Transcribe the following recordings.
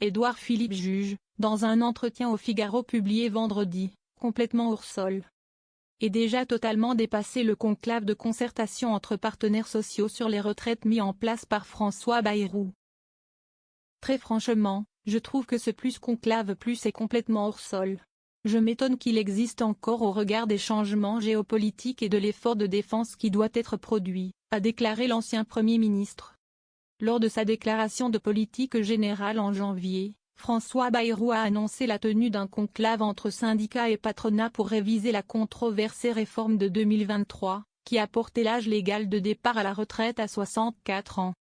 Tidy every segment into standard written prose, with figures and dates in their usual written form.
Édouard Philippe juge, dans un entretien au Figaro publié vendredi, complètement hors sol. Et déjà totalement dépassé le conclave de concertation entre partenaires sociaux sur les retraites mis en place par François Bayrou. Très franchement, je trouve que ce plus conclave plus est complètement hors sol. Je m'étonne qu'il existe encore au regard des changements géopolitiques et de l'effort de défense qui doit être produit, a déclaré l'ancien Premier ministre. Lors de sa déclaration de politique générale en janvier, François Bayrou a annoncé la tenue d'un conclave entre syndicats et patronat pour réviser la controversée réforme de 2023, qui a porté l'âge légal de départ à la retraite à 64 ans.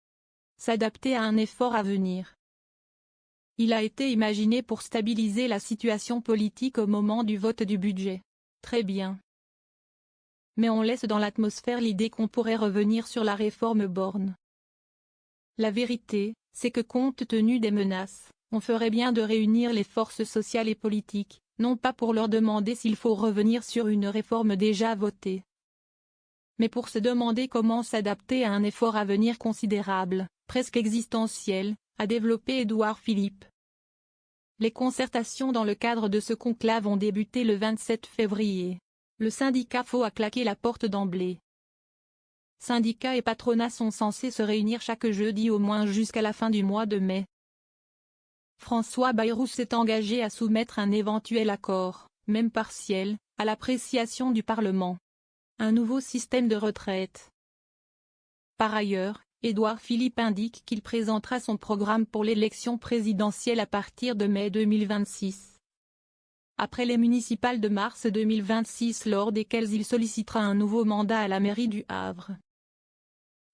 S'adapter à un effort à venir. Il a été imaginé pour stabiliser la situation politique au moment du vote du budget. Très bien. Mais on laisse dans l'atmosphère l'idée qu'on pourrait revenir sur la réforme Borne. La vérité, c'est que compte tenu des menaces, on ferait bien de réunir les forces sociales et politiques, non pas pour leur demander s'il faut revenir sur une réforme déjà votée, mais pour se demander comment s'adapter à un effort à venir considérable, presque existentiel, a développé Édouard Philippe. Les concertations dans le cadre de ce conclave ont débuté le 27 février. Le syndicat FO a claqué la porte d'emblée. Syndicats et patronat sont censés se réunir chaque jeudi au moins jusqu'à la fin du mois de mai. François Bayrou s'est engagé à soumettre un éventuel accord, même partiel, à l'appréciation du Parlement. Un nouveau système de retraite. Par ailleurs, Édouard Philippe indique qu'il présentera son programme pour l'élection présidentielle à partir de mai 2026. Après les municipales de mars 2026 lors desquelles il sollicitera un nouveau mandat à la mairie du Havre.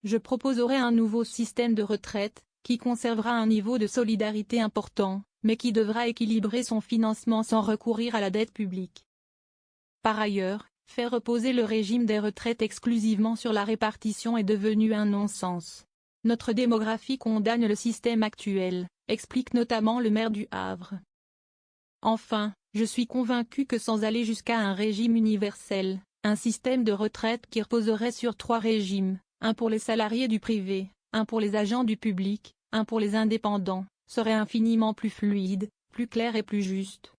Je proposerai un nouveau système de retraite, qui conservera un niveau de solidarité important, mais qui devra équilibrer son financement sans recourir à la dette publique. Par ailleurs, faire reposer le régime des retraites exclusivement sur la répartition est devenu un non-sens. Notre démographie condamne le système actuel, explique notamment le maire du Havre. Enfin, je suis convaincu que sans aller jusqu'à un régime universel, un système de retraite qui reposerait sur 3 régimes, un pour les salariés du privé, un pour les agents du public, un pour les indépendants, serait infiniment plus fluide, plus clair et plus juste.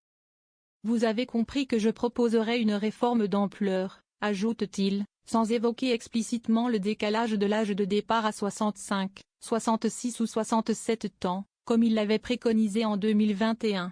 Vous avez compris que je proposerai une réforme d'ampleur, ajoute-t-il, sans évoquer explicitement le décalage de l'âge de départ à 65, 66 ou 67 ans, comme il l'avait préconisé en 2021.